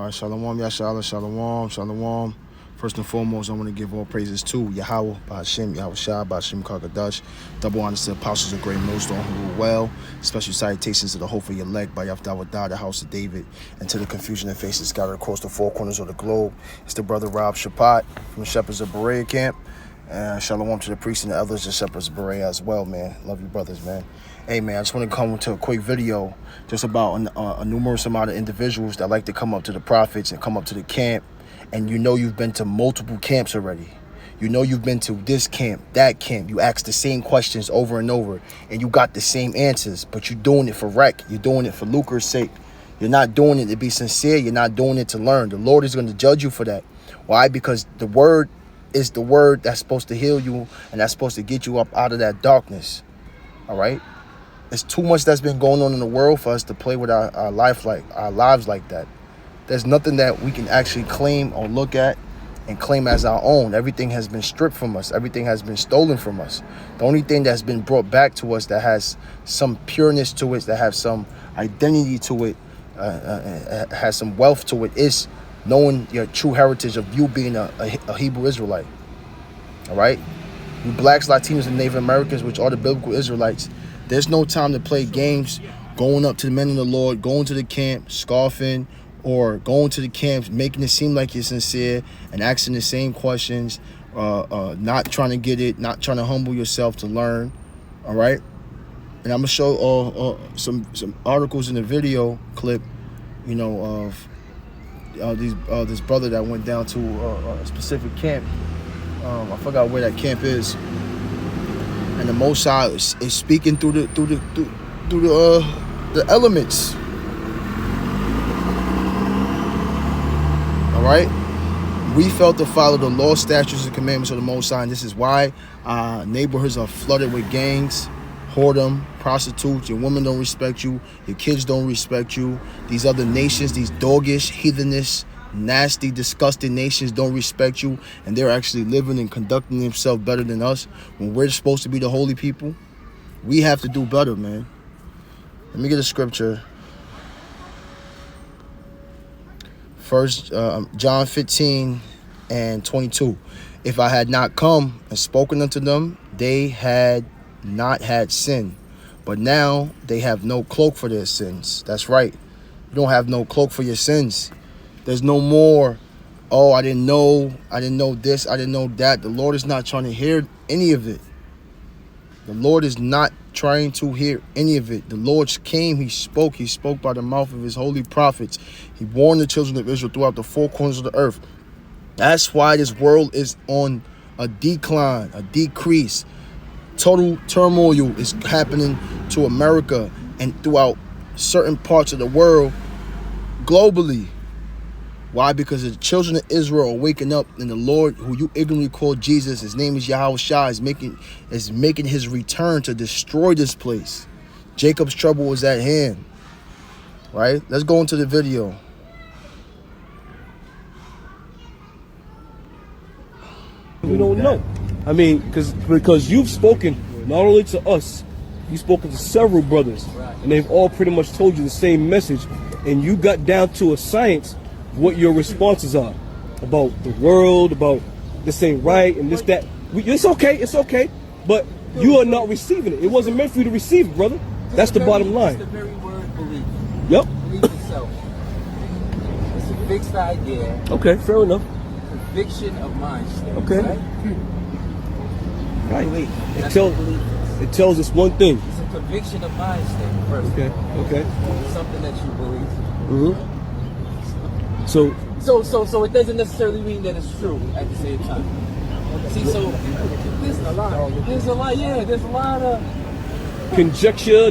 right, Shalom, Yashala, Shalom, Shalom. First and foremost, I want to give all praises to Yahweh, Ba'ashem, Yahweh Shah, Ba'ashem Kakadash. Double honors to the apostles of Great Millstone who rule well. Special salutations to the hope of your elect by Yahweh, the house of David, and to the confusion that faces scattered across the four corners of the globe. It's the brother Rob Shapat from the Shepherds of Berea camp. And shalom to the priests and the elders and Shepherds of Berea as well, man. Love you, brothers, man. Hey, man, I just want to come to a quick video just about a numerous amount of individuals that like to come up to the prophets and come up to the camp. And you know you've been to multiple camps already. You know you've been to this camp, that camp. You ask the same questions over and over, and you got the same answers. But you're doing it for wreck. You're doing it for lucre's sake. You're not doing it to be sincere. You're not doing it to learn. The Lord is going to judge you for that. Why? Because the word is the word that's supposed to heal you and that's supposed to get you up out of that darkness. All right? There's too much that's been going on in the world for us to play with our lives like that. There's nothing that we can actually claim or look at and claim as our own. Everything has been stripped from us. Everything has been stolen from us. The only thing that's been brought back to us that has some pureness to it, that has some identity to it, has some wealth to it, is knowing your true heritage of you being a Hebrew Israelite. All right? You blacks, Latinos, and Native Americans, which are the biblical Israelites, there's no time to play games going up to the men of the Lord, going to the camp, scoffing, or going to the camps, making it seem like you're sincere and asking the same questions, not trying to get it, not trying to humble yourself to learn. All right? And I'm going to show some articles in the video clip, you know, of this brother that went down to a specific camp. I forgot where that camp is, and the Most High is speaking through the elements. All right, we failed to follow the law, statutes, and commandments of the Most High, and this is why neighborhoods are flooded with gangs, whoredom, prostitutes. Your women don't respect you. Your kids don't respect you. These other nations, these doggish, heathenish, nasty, disgusting nations don't respect you, and they're actually living and conducting themselves better than us when we're supposed to be the holy people. We have to do better, man. Let me get a scripture. First, John 15 and 22. If I had not come and spoken unto them, they had not had sin, but now they have no cloak for their sins. That's right. You don't have no cloak for your sins. There's no more, oh, I didn't know this, I didn't know that. The Lord is not trying to hear any of it. The Lord is not trying to hear any of it. The Lord came, he spoke by the mouth of his holy prophets. He warned the children of Israel throughout the four corners of the earth. That's why this world is on a decline, a decrease. Total turmoil is happening to America and throughout certain parts of the world globally. Why? Because the children of Israel are waking up, and the Lord, who you ignorantly call Jesus, his name is Yahweh Shah, is making his return to destroy this place. Jacob's trouble is at hand. Right? Let's go into the video. We don't know. I mean, because you've spoken not only to us, you've spoken to several brothers, and they've all pretty much told you the same message, and you got down to a science what your responses are about the world, about this ain't right and this, that. It's okay, but you are not receiving it. It wasn't meant for you to receive it, brother. That's the bottom line. It's the very word belief. Yep. Believe yourself. It's a fixed idea. Okay, fair enough. Conviction of mind state. Okay. Right? Right. Belief. It tells us one thing. It's a conviction of mind state, first. Okay. It's something that you believe. Mm-hmm. So it doesn't necessarily mean that it's true at the same time. See, so there's a lot of conjecture,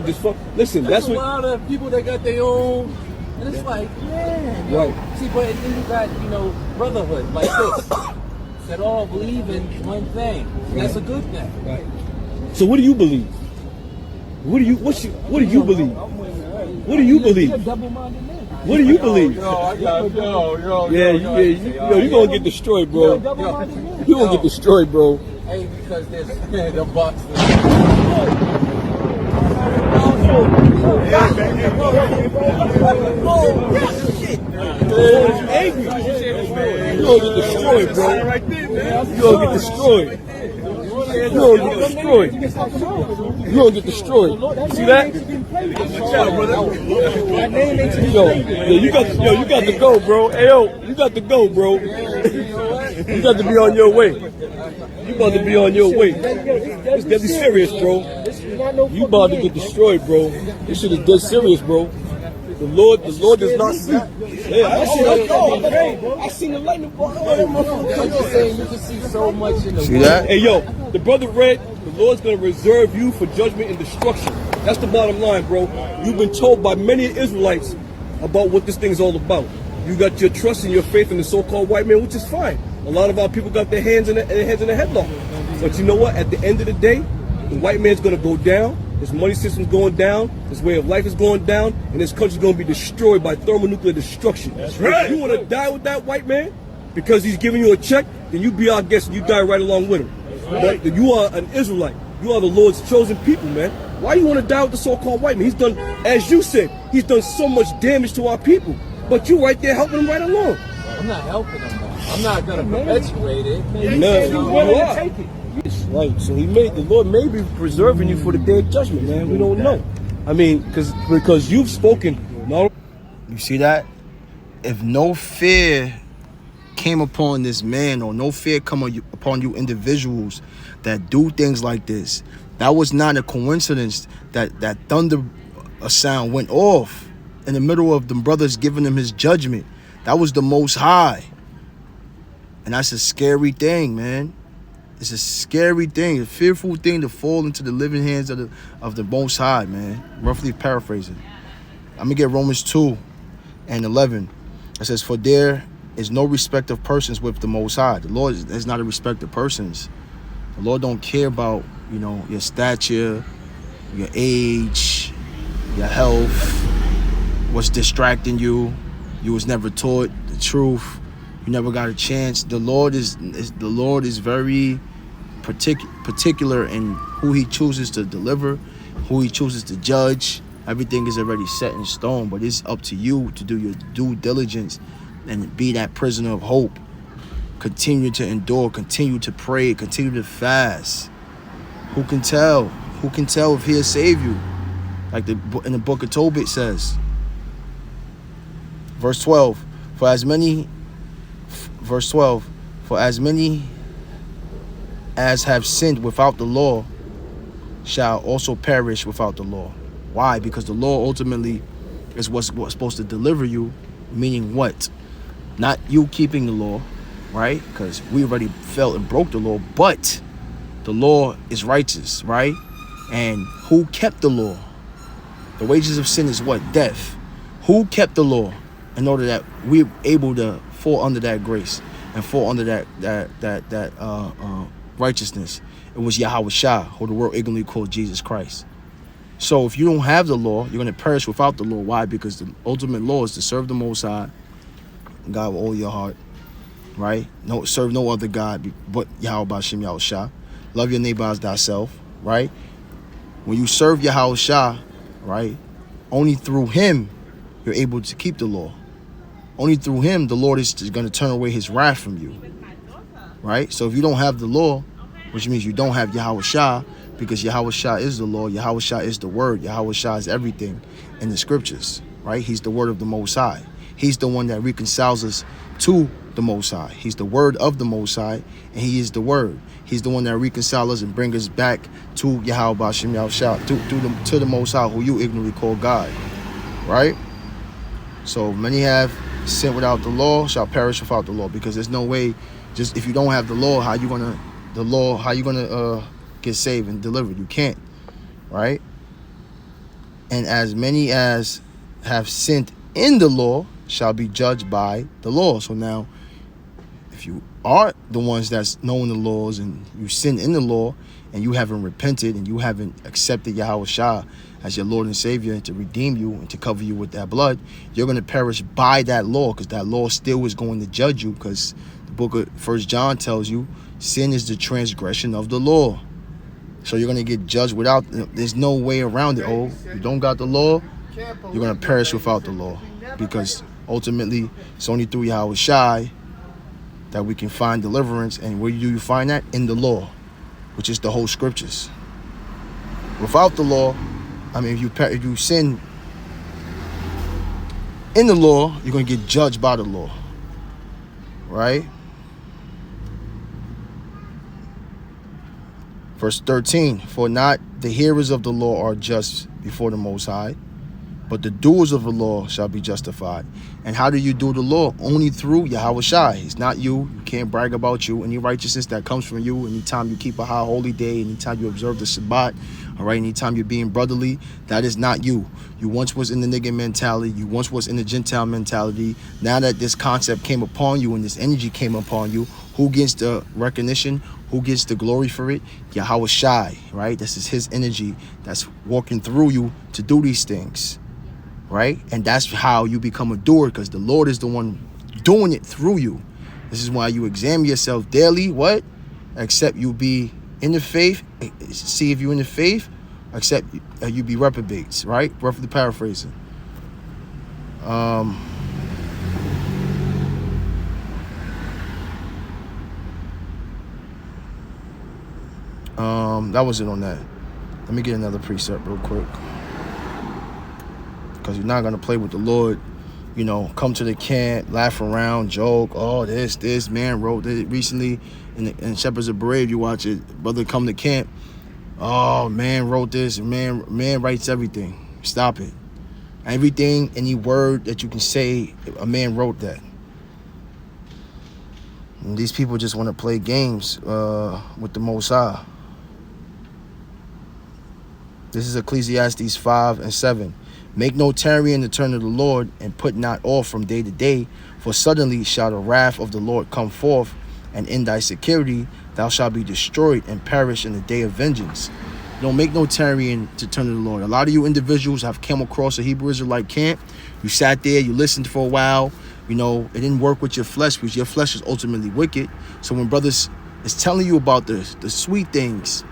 listen, there's a lot of people that got their own, and it's like, man, right. See, but then you got, brotherhood like this that all believe in one thing. That's a good thing. Right. So what do you believe? What do you believe? What do you believe? What do you believe? You're gonna get destroyed, bro. You're gonna get destroyed, bro. Hey, because there's the box. gonna get destroyed, bro. You gonna get destroyed. You gonna get destroyed. You gonna get destroyed. See that? You got to go, bro. Hey, yo, you got to go, bro. You got to be on your way. You about to be on your way. It's deadly serious, bro. You about to get destroyed, bro. This shit is dead serious, bro. The Lord does not see. Yeah, I seen the lightning bolt. I'm just saying, you can see so much in the See that? Hey, yo, the brother read, the Lord's going to reserve you for judgment and destruction. That's the bottom line, bro. You've been told by many Israelites about what this thing's all about. You got your trust and your faith in the so-called white man, which is fine. A lot of our people got their hands in the headlock. But you know what? At the end of the day, the white man's going to go down. His money system's going down. His way of life is going down. And this country's going to be destroyed by thermonuclear destruction. That's right. If you want to die with that white man because he's giving you a check, then you be our guest and you die right along with him. Right. But you are an Israelite. You are the Lord's chosen people, man. Why do you want to die with the so-called white man? He's done, as you said, he's done so much damage to our people. But you right there helping him right along. I'm not helping him, though. I'm not going to perpetuate it. No, you are. Right, so the Lord may be preserving you for the day of judgment, man. We don't know. I mean, because you've spoken. No, You see that? If no fear came upon this man, or no fear come upon you individuals that do things like this, that was not a coincidence that thunder sound went off in the middle of them brothers giving him his judgment. That was the Most High. And that's a scary thing, man. It's a scary thing, a fearful thing to fall into the living hands of the Most High, man. Roughly paraphrasing. I'm going to get Romans 2:11. It says, for there is no respect of persons with the Most High. The Lord is not a respect of persons. The Lord don't care about, your stature, your age, your health, what's distracting you. You was never taught the truth. You never got a chance. The Lord is very particular in who he chooses to deliver, who he chooses to judge. Everything is already set in stone, but it's up to you to do your due diligence and be that prisoner of hope. Continue to endure, continue to pray, continue to fast. Who can tell? Who can tell if he'll save you? Like in the book of Tobit says. Verse 12, for as many as have sinned without the law shall also perish without the law. Why? Because the law ultimately is what's supposed to deliver you, meaning what? Not you keeping the law, right? Because we already fell and broke the law, but the law is righteous, right? And who kept the law? The wages of sin is what? Death. Who kept the law in order that we're able to fall under that grace and fall under that righteousness? It was Yahweh Shah, who the world ignorantly called Jesus Christ. So if you don't have the law, you're going to perish without the law. Why? Because the ultimate law is to serve the Most High, God with all your heart, right? Serve no other God but Yahweh B'Shem Yahweh Shah. Love your neighbor as thyself, right? When you serve Yahweh Shah, right, only through him you're able to keep the law. Only through him the Lord is going to turn away his wrath from you, right? So if you don't have the law, which means you don't have Yahweh Shah, because Yahweh Shah is the law, Yahweh Shah is the word, Yahweh Shah is everything in the scriptures, right? He's the word of the Most High. He's the one that reconciles us to the Most High. He's the word of the Most High, and he is the word. He's the one that reconciles us and brings us back to Yahweh B'Shem Yahweh Shah, to the Most High, who you ignorantly call God, right? So many have sinned without the law shall perish without the law, because there's no way, just if you don't have the law, how you gonna get saved and delivered? You can't, right? And as many as have sinned in the law shall be judged by the law. So now, if you are the ones that's knowing the laws and you sin in the law and you haven't repented and you haven't accepted Yahweh Shah as your Lord and Savior and to redeem you and to cover you with that blood, you're going to perish by that law, because that law still is going to judge you, because the book of 1 John tells you sin is the transgression of the law. So you're going to get judged without, there's no way around it. Oh, you don't got the law, you're going to perish without the law, because ultimately it's only through Yahweh Shai that we can find deliverance. And where do you find that? In the law, which is the whole scriptures. Without the law, I mean, if you sin in the law, you're going to get judged by the law, right? Verse 13, for not the hearers of the law are just before the Most High, but the doers of the law shall be justified. And how do you do the law? Only through Yahweh Shai. It's not you. You can't brag about you. Any righteousness that comes from you, anytime you keep a high holy day, anytime you observe the Shabbat, all right, anytime you're being brotherly, that is not you. You once was in the nigga mentality. You once was in the Gentile mentality. Now that this concept came upon you and this energy came upon you, who gets the recognition? Who gets the glory for it? Yahweh Shai, right? This is his energy that's walking through you to do these things, right? And that's how you become a doer, because the Lord is the one doing it through you. This is why you examine yourself daily. What? Except you be in the faith. See if you're in the faith. Except you be reprobates, right? Roughly paraphrasing. That was it on that. Let me get another precept real quick, because you're not gonna play with the Lord. You know, come to the camp, laugh around, joke. Oh, this man wrote it recently in Shepherds of Brave. You watch it, brother. Come to camp. Oh, man wrote this. Man writes everything. Stop it. Everything, any word that you can say, a man wrote that. And these people just want to play games with the Most High. This is Ecclesiastes 5:7. Make no tarrying to turn to the Lord, and put not off from day to day, for suddenly shall the wrath of the Lord come forth, and in thy security thou shalt be destroyed and perish in the day of vengeance. Don't make no tarrying to turn to the Lord. A lot of you individuals have come across a Hebrew Israelite camp. You sat there, you listened for a while. You know, it didn't work with your flesh, because your flesh is ultimately wicked. So when brothers is telling you about the sweet things,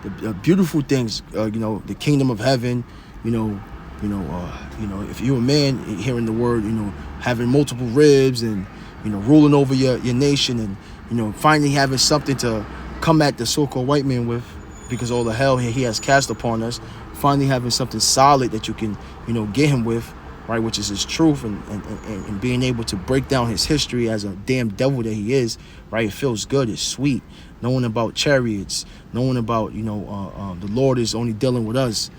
the beautiful things, you know, the kingdom of heaven, you know, if you're a man hearing the word, you know, having multiple ribs and, you know, ruling over your nation, and, you know, finally having something to come at the so-called white man with, because all the hell he has cast upon us, finally having something solid that you can, you know, get him with, right, which is his truth, and being able to break down his history as a damn devil that he is, right? It feels good. It's sweet. Knowing about chariots, knowing about, you know, the Lord is only dealing with us.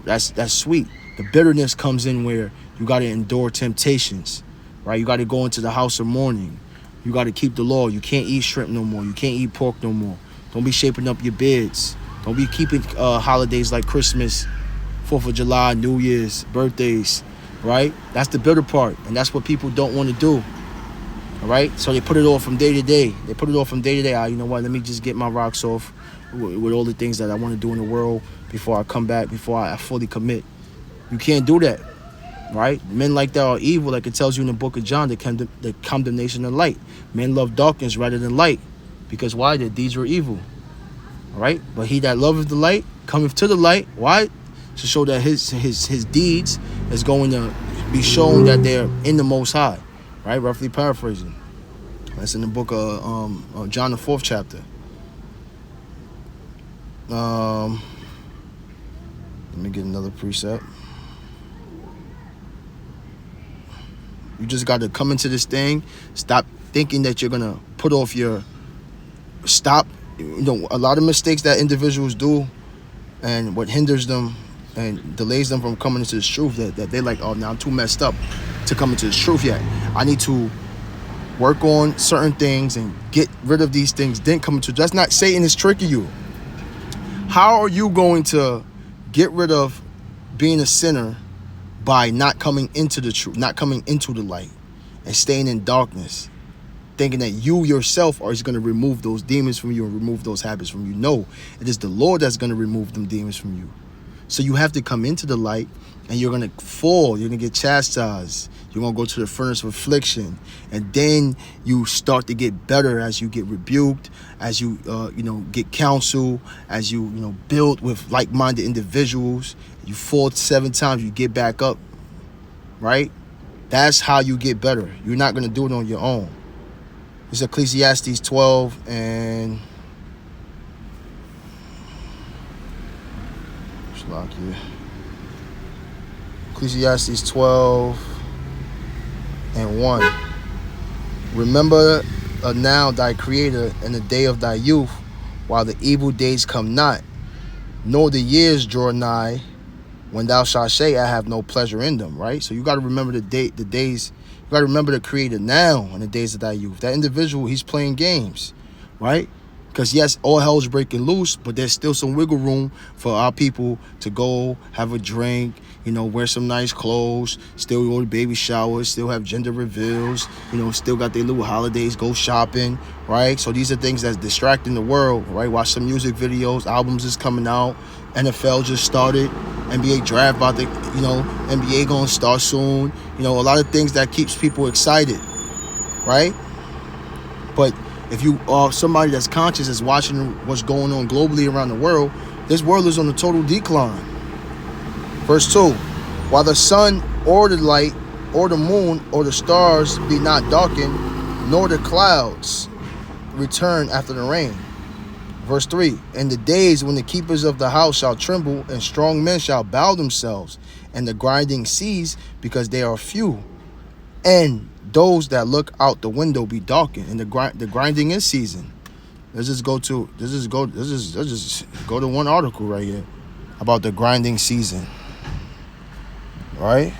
That's sweet. The bitterness comes in where you got to endure temptations, right? You got to go into the house of mourning. You got to keep the law. You can't eat shrimp no more. You can't eat pork no more. Don't be shaping up your beds. Don't be keeping holidays like Christmas, 4th of July, New Year's, birthdays, right? That's the bitter part, and that's what people don't want to do, all right? So they put it off from day to day. They put it off from day to day. You know what? Let me just get my rocks off with all the things that I want to do in the world before I come back, before I fully commit. You can't do that, right? Men like that are evil, like it tells you in the book of John, the condemnation of light. Men love darkness rather than light, because why? Their deeds were evil, all right? But he that loveth the light cometh to the light. Why? To show that his deeds is going to be shown that they're in the Most High, right? Roughly paraphrasing. That's in the book of John, the 4th chapter. Let me get another precept. You just got to come into this thing. Stop thinking that you're going to put off your... Stop. You know, a lot of mistakes that individuals do, and what hinders them and delays them from coming into the truth, that they're like, oh, now I'm too messed up to come into the truth yet. I need to work on certain things and get rid of these things, then come into... That's not... Satan is tricking you. How are you going to get rid of being a sinner by not coming into the truth, not coming into the light, and staying in darkness, thinking that you yourself are going to remove those demons from you and remove those habits from you? No, it is the Lord that's going to remove them demons from you. So you have to come into the light, and you're going to fall. You're going to get chastised. You're going to go to the furnace of affliction. And then you start to get better as you get rebuked, as you, get counsel, as you, build with like-minded individuals. You fall 7 times, you get back up, right? That's how you get better. You're not going to do it on your own. It's Ecclesiastes 12 and Ecclesiastes 12 and 1. Remember now thy creator in the day of thy youth, while the evil days come not, nor the years draw nigh, when thou shalt say, I have no pleasure in them, right? So you got to remember the days. You got to remember the creator now in the days of thy youth. That individual, he's playing games, right? Because yes, all hell's breaking loose, but there's still some wiggle room for our people to go have a drink, wear some nice clothes, still go to baby showers, still have gender reveals, still got their little holidays, go shopping, right? So these are things that's distracting the world, right? Watch some music videos, albums is coming out, NFL just started, NBA draft about to, NBA gonna start soon, a lot of things that keeps people excited, right? But if you are somebody that's conscious, is watching what's going on globally around the world, this world is on a total decline. Verse 2, while the sun or the light or the moon or the stars be not darkened, nor the clouds return after the rain. Verse 3, in the days when the keepers of the house shall tremble, and strong men shall bow themselves, and the grinding cease, because they are few, and those that look out the window be darkened. And the grinding is season. Let's just go to one article right here about the grinding season. Right?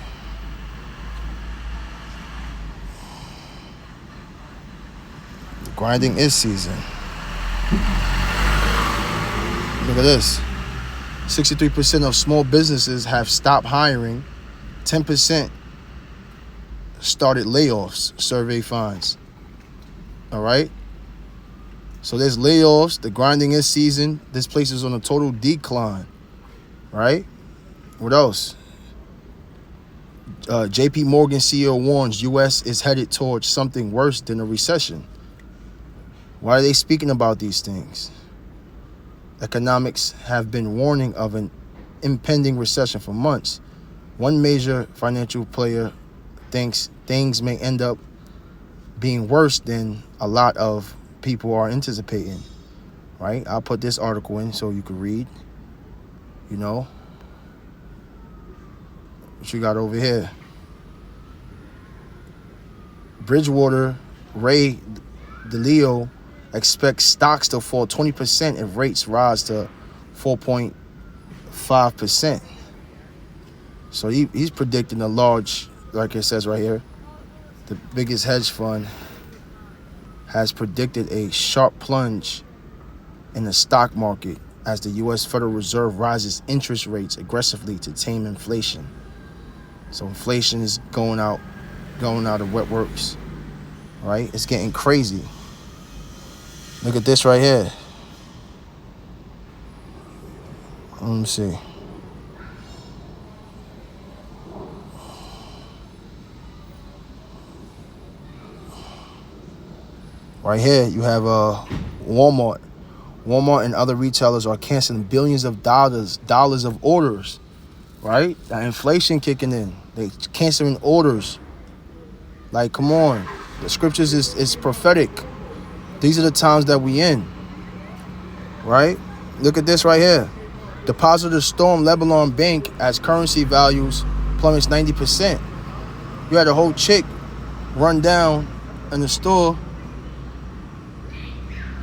The grinding is season. Look at this. 63% of small businesses have stopped hiring. 10% started layoffs, survey finds. All right? So there's layoffs. The grinding is season. This place is on a total decline. Right? What else? JP Morgan CEO warns U.S. is headed towards something worse than a recession. Why are they speaking about these things? Economics have been warning of an impending recession for months. One major financial player thinks things may end up being worse than a lot of people are anticipating, right? I'll put this article in so you can read, what you got over here. Bridgewater Ray DeLeo expects stocks to fall 20% if rates rise to 4.5%. So he's predicting a large, like it says right here, the biggest hedge fund has predicted a sharp plunge in the stock market as the U.S. Federal Reserve rises interest rates aggressively to tame inflation. So inflation is going out of wet works, right? It's getting crazy. Look at this right here. Let me see. Right here, you have Walmart. Walmart and other retailers are canceling billions of dollars of orders, right? That inflation kicking in. They canceling orders. Like, come on. The scriptures is prophetic. These are the times that we in, right? Look at this right here. Depositors storm Lebanon Bank as currency values plummets 90%. You had a whole chick run down in the store.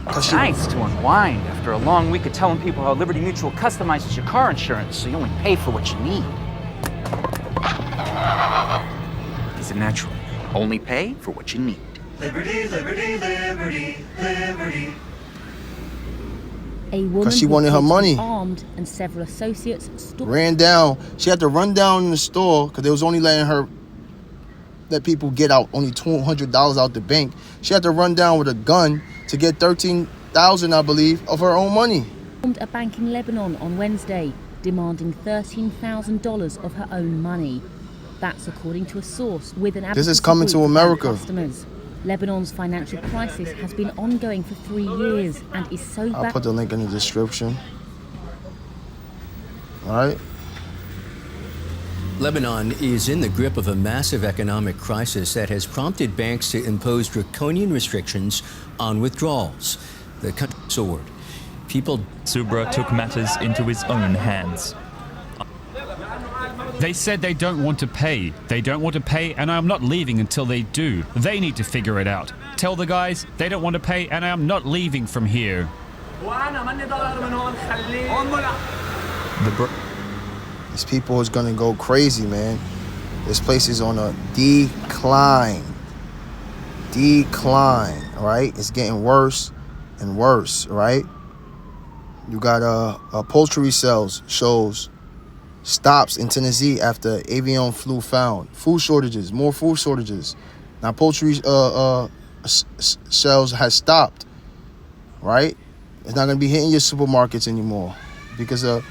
Nice to unwind after a long week of telling people how Liberty Mutual customizes your car insurance so you only pay for what you need. Is it natural? Only pay for what you need. Liberty, liberty, liberty, liberty. A woman she wanted her money. Armed and several associates ran down. She had to run down in the store because they was only let people get out only $200 out the bank. She had to run down with a gun to get $13,000, I believe, of her own money. Formed a bank in Lebanon on Wednesday, demanding $13,000 of her own money. That's according to a source with an advocacy This is coming to America. Customers. Lebanon's financial crisis has been ongoing for 3 years and is so I'll put the link in the description. All right. Lebanon is in the grip of a massive economic crisis that has prompted banks to impose draconian restrictions on withdrawals. The country soared. People. Subra took matters into his own hands. They said they don't want to pay. They don't want to pay, and I'm not leaving until they do. They need to figure it out. Tell the guys they don't want to pay, and I'm not leaving from here. These people is gonna go crazy, man. This place is on a decline. All right? It's getting worse and worse, right? You got poultry sales shows stops in Tennessee after avian flu found. Food shortages, more food shortages. Now poultry sales has stopped, right? It's not gonna be hitting your supermarkets anymore because of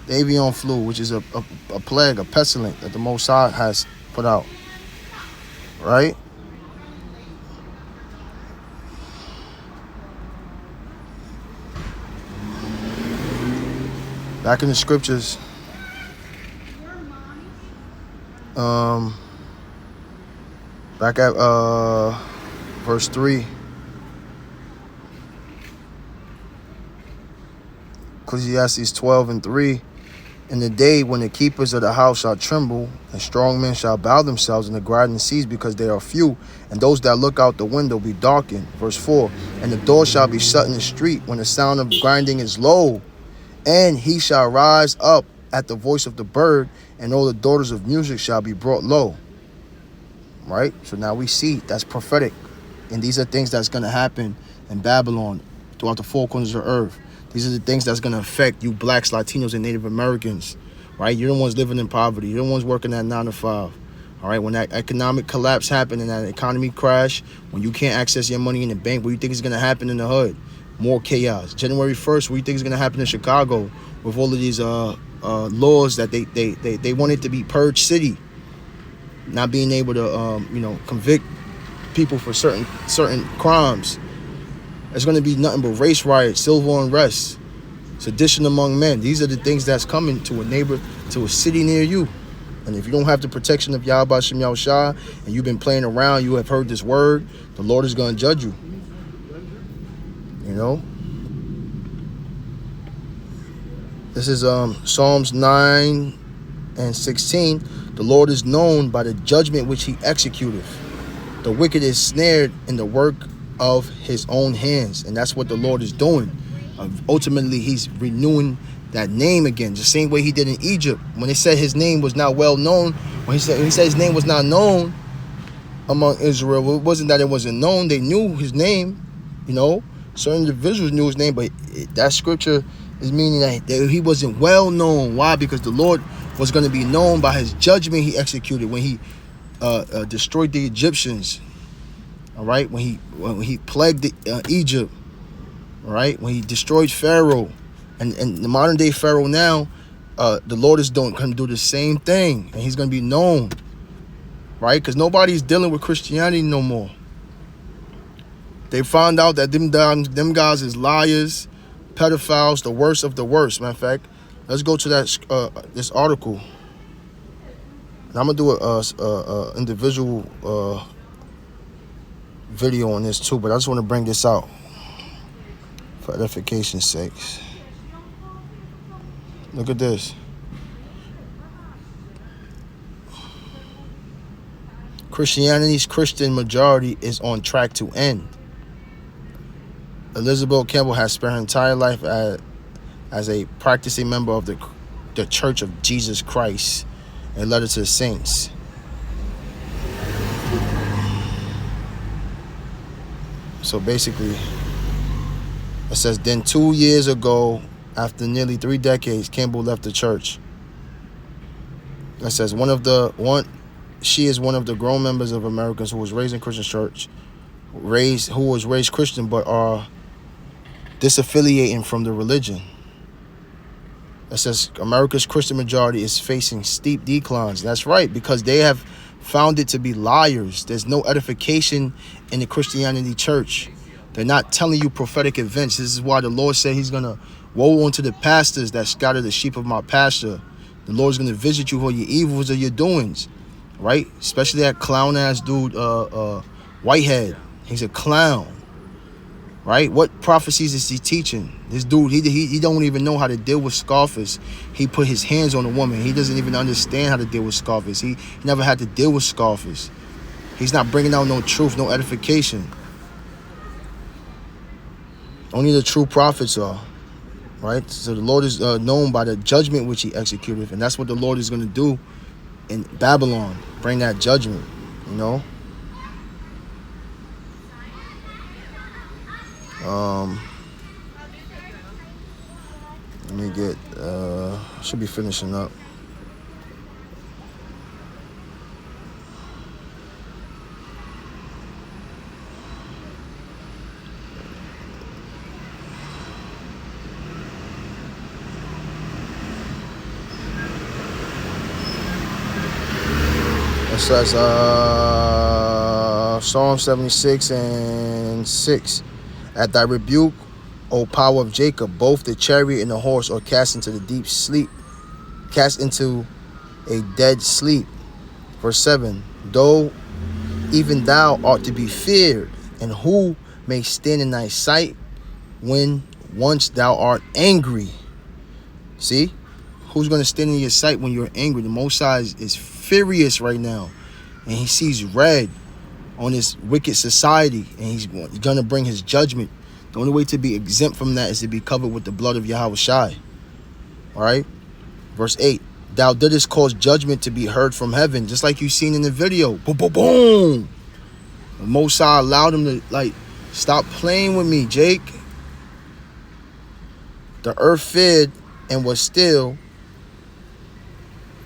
the avian flu, which is a plague, a pestilence that the Most High has put out, right? Back in the scriptures, back at verse 3. Ecclesiastes 12:3. In the day when the keepers of the house shall tremble, and strong men shall bow themselves in the grinding seas because they are few, and those that look out the window be darkened. Verse 4. And the door shall be shut in the street when the sound of grinding is low, and he shall rise up at the voice of the bird, and all the daughters of music shall be brought low. Right? So now we see that's prophetic. And these are things that's going to happen in Babylon throughout the four corners of the earth. These are the things that's going to affect you blacks, Latinos, and Native Americans. Right? You're the ones living in poverty. You're the ones working at 9 to 5. All right? When that economic collapse happens and that economy crash, when you can't access your money in the bank, what do you think is going to happen in the hood? More chaos. January 1st, what do you think is going to happen in Chicago with all of these laws that they want it to be purge city, not being able to convict people for certain crimes? It's going to be nothing but race riots, civil unrest, sedition among men. These are the things that's coming to a city near you. And if you don't have the protection of Yahweh Shem Yahushua and you've been playing around, you have heard this word, the Lord is going to judge you. You know, this is Psalms 9:16. The Lord is known by the judgment which he executeth. The wicked is snared in the work of his own hands. And that's what the Lord is doing. Ultimately, he's renewing that name again, the same way he did in Egypt. When they said his name was not well known, when he said his name was not known among Israel, it wasn't that it wasn't known. They knew his name, Certain individuals knew his name, but that scripture is meaning that he wasn't well known. Why? Because the Lord was going to be known by his judgment he executed when he destroyed the Egyptians. All right, when he plagued Egypt. All right, when he destroyed Pharaoh, and the modern day Pharaoh now, the Lord is going to do the same thing, and he's going to be known. Right, because nobody's dealing with Christianity no more. They found out that them guys is liars, pedophiles, the worst of the worst. Matter of fact, let's go to that this article. And I'm gonna do a individual video on this too, but I just want to bring this out for edification's sakes. Look at this. Christianity's Christian majority is on track to end. Elizabeth Campbell has spent her entire life as a practicing member of the Church of Jesus Christ. A letter to the saints. So basically, it says, then 2 years ago, after nearly 3 decades, Campbell left the church. It says she is one of the grown members of Americans who was raised in Christian church, who was raised Christian but are disaffiliating from the religion. It says America's Christian majority is facing steep declines. That's right, because they have found it to be liars. There's no edification in the Christianity church. They're not telling you prophetic events. This is why the Lord said he's going to woe unto the pastors that scatter the sheep of my pasture. The Lord's going to visit you for your evils or your doings, right? Especially that clown-ass dude, Whitehead. He's a clown, right? What prophecies is he teaching? This dude, he don't even know how to deal with Scarface. He put his hands on a woman. He doesn't even understand how to deal with Scarface. He never had to deal with Scarface. He's not bringing out no truth, no edification. Only the true prophets are, right? So the Lord is known by the judgment which he executed, and that's what the Lord is going to do in Babylon, bring that judgment, you know? Let me get, should be finishing up. It says, Psalm 76 and 6. At thy rebuke, O power of Jacob, both the chariot and the horse are cast into the deep sleep, cast into a dead sleep. Verse 7. Though even thou art to be feared, and who may stand in thy sight when once thou art angry? See? Who's going to stand in your sight when you're angry? The Most High is furious right now, and he sees red on this wicked society, and he's going to bring his judgment. The only way to be exempt from that is to be covered with the blood of Yahweh Shai. All right? Verse 8. Thou didst cause judgment to be heard from heaven, just like you seen in the video. Boom, boom, boom. The Most High allowed him to, like, stop playing with me, Jake. The earth feared and was still.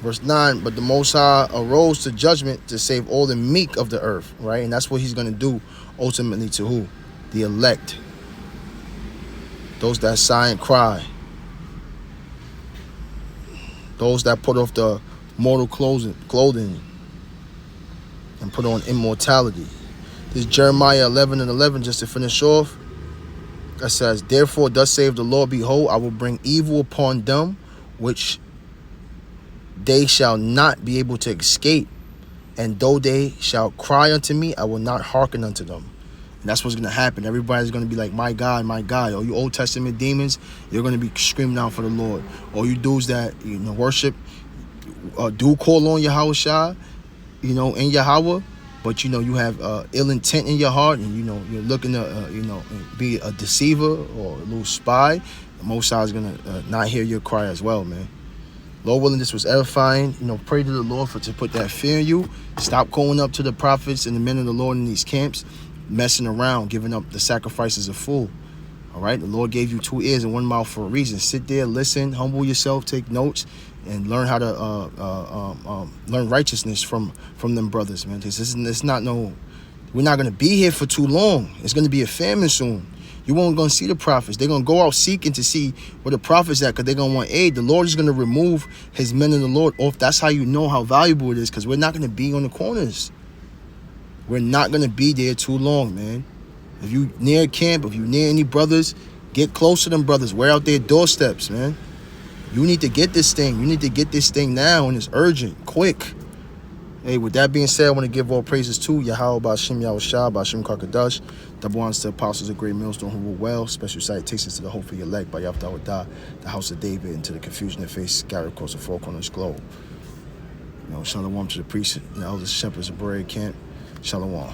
Verse 9, but the Most High arose to judgment to save all the meek of the earth, right? And that's what he's going to do ultimately to who? The elect. Those that sigh and cry. Those that put off the mortal clothing and put on immortality. This is Jeremiah 11 and 11, just to finish off. It says, therefore, thus saith the Lord, behold, I will bring evil upon them, which they shall not be able to escape. And though they shall cry unto me, I will not hearken unto them. And that's what's going to happen. Everybody's going to be like, my God, my God. All you Old Testament demons, you're going to be screaming out for the Lord. All you dudes that, you know, worship, do call on Yahweh Shai, you know, and Yahweh, but, you know, you have ill intent in your heart, and, you know, you're looking to, you know, be a deceiver or a little spy. The Most High is going to not hear your cry as well, man. Lord willing, this was edifying. You know, pray to the Lord to put that fear in you. Stop going up to the prophets and the men of the Lord in these camps, messing around, giving up the sacrifices of fool. All right? The Lord gave you 2 ears and 1 mouth for a reason. Sit there, listen, humble yourself, take notes, and learn how to learn righteousness from them brothers, man. It's not no, we're not going to be here for too long. It's going to be a famine soon. You won't going to see the prophets. They're going to go out seeking to see where the prophets at, because they're going to want aid. The Lord is going to remove his men of the Lord off. That's how you know how valuable it is, because we're not going to be on the corners. We're not going to be there too long, man. If you near camp, if you near any brothers, get close to them brothers. Wear out their doorsteps, man. You need to get this thing. You need to get this thing now, and it's urgent, quick. Hey, with that being said, I want to give all praises to Yahweh, Ba'ashem Yahweh Shai, Ba'ashem Kakadash, double honors to the apostles of Great Millstone who rule well, special salutations to the hope for your elect by Yahweh, the house of David, and to the confusion that face scattered across the four corners of the globe. You know, shalom to the priests and the elders, shepherds of Berea camp. Shalom.